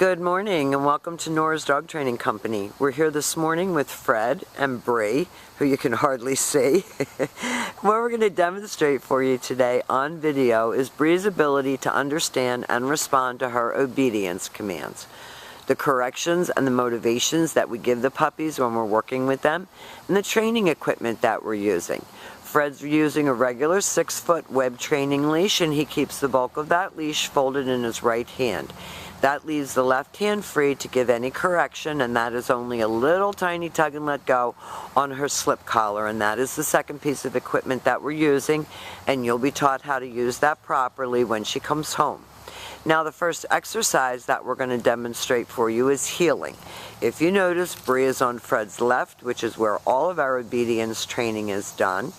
Good morning and welcome to Nora's Dog Training Company. We're here this morning with Fred and Bree, who you can hardly see. What we're going to demonstrate for you today on video is Bree's ability to understand and respond to her obedience commands, the corrections and the motivations that we give the puppies when we're working with them, and the training equipment that we're using. Fred's using a regular 6-foot web training leash, and he keeps the bulk of that leash folded in his right hand. That leaves the left hand free to give any correction, and that is only a little tiny tug and let go on her slip collar, and that is the second piece of equipment that we're using, and you'll be taught how to use that properly when she comes home. Now the first exercise that we're going to demonstrate for you is heeling. If you notice, Bree is on Fred's left, which is where all of our obedience training is done,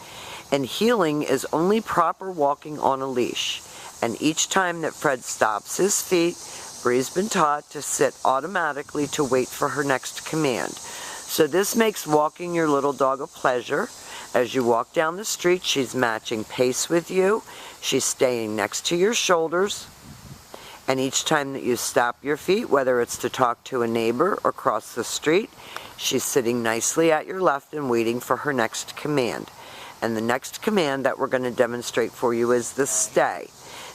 and heeling is only proper walking on a leash. And each time that Fred stops his feet, Bree's been taught to sit automatically to wait for her next command. So this makes walking your little dog a pleasure. As you walk down the street, she's matching pace with you. She's staying next to your shoulders. And each time that you stop your feet, whether it's to talk to a neighbor or cross the street, she's sitting nicely at your left and waiting for her next command. And the next command that we're going to demonstrate for you is the stay.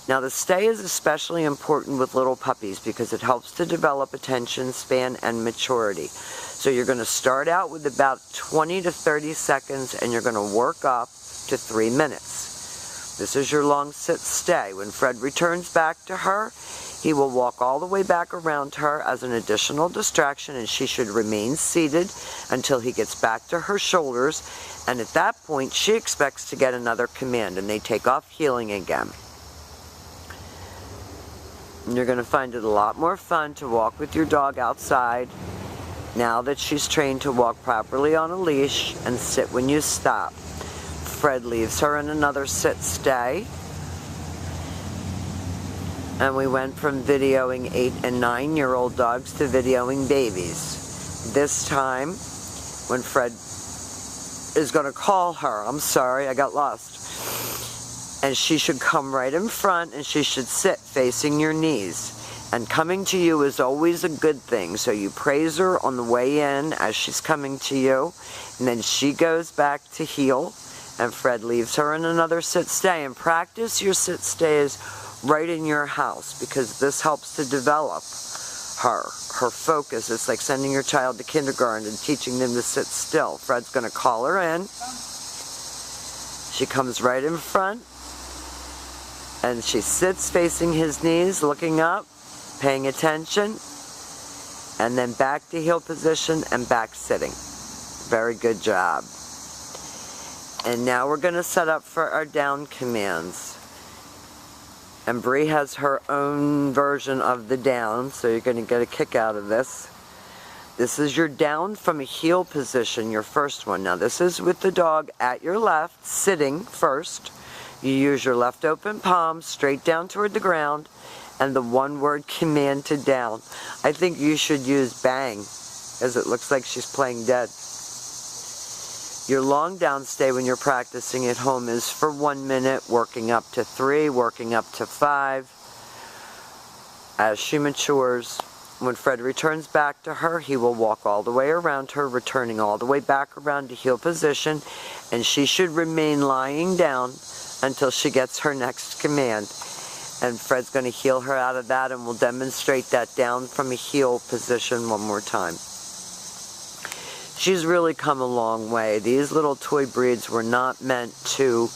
Now the stay is especially important with little puppies because it helps to develop attention span and maturity. So you're going to start out with about 20 to 30 seconds and you're going to work up to 3 minutes. This is your long sit stay. When Fred returns back to her, he will walk all the way back around her as an additional distraction, and she should remain seated until he gets back to her shoulders, and at that point she expects to get another command, and they take off heeling again. And you're going to find it a lot more fun to walk with your dog outside now that she's trained to walk properly on a leash and sit when you stop. Fred leaves her in another sit stay. And we went from videoing 8- and 9-year-old dogs to videoing babies. This time, when Fred is going to call her, I'm sorry, I got lost. And she should come right in front and she should sit facing your knees. And coming to you is always a good thing. So you praise her on the way in as she's coming to you. And then she goes back to heel. And Fred leaves her in another sit stay. And practice your sit stays right in your house because this helps to develop her focus. It's like sending your child to kindergarten and teaching them to sit still. Fred's going to call her in. She comes right in front and she sits facing his knees, looking up, paying attention, and then back to heel position and back sitting. Very good job. And now we're going to set up for our down commands. And Bree has her own version of the down, so you're going to get a kick out of this. This is your down from a heel position, your first one. Now this is with the dog at your left, sitting first. You use your left open palm straight down toward the ground, and the one-word command to down. I think you should use bang, as it looks like she's playing dead. Your long down stay when you're practicing at home is for 1 minute, working up to 3, working up to 5. As she matures, when Fred returns back to her, he will walk all the way around her, returning all the way back around to heel position, and she should remain lying down until she gets her next command. And Fred's going to heel her out of that, and we'll demonstrate that down from a heel position one more time. She's really come a long way. These little toy breeds were not meant to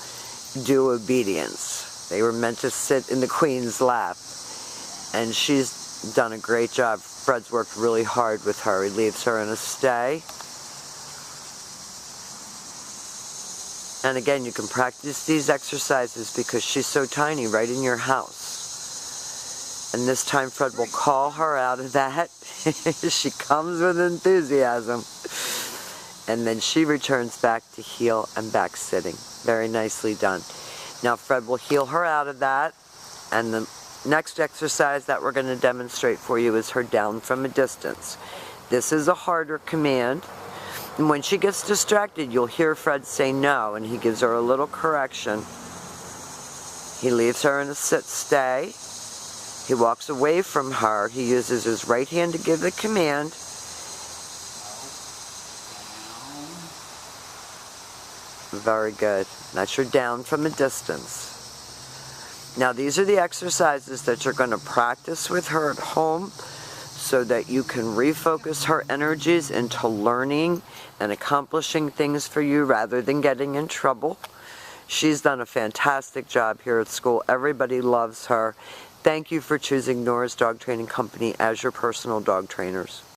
do obedience. They were meant to sit in the queen's lap. And she's done a great job. Fred's worked really hard with her. He leaves her in a stay. And again, you can practice these exercises because she's so tiny right in your house. And this time Fred will call her out of that. She comes with enthusiasm. And then she returns back to heel and back sitting. Very nicely done. Now Fred will heel her out of that. And the next exercise that we're going to demonstrate for you is her down from a distance. This is a harder command. And when she gets distracted, you'll hear Fred say no, and he gives her a little correction. He leaves her in a sit stay. He walks away from her. He uses his right hand to give the command. Very good. That's your down from a distance. Now these are the exercises that you're going to practice with her at home so that you can refocus her energies into learning and accomplishing things for you rather than getting in trouble. She's done a fantastic job here at school. Everybody loves her. Thank you for choosing Nora's Dog Training Company as your personal dog trainers.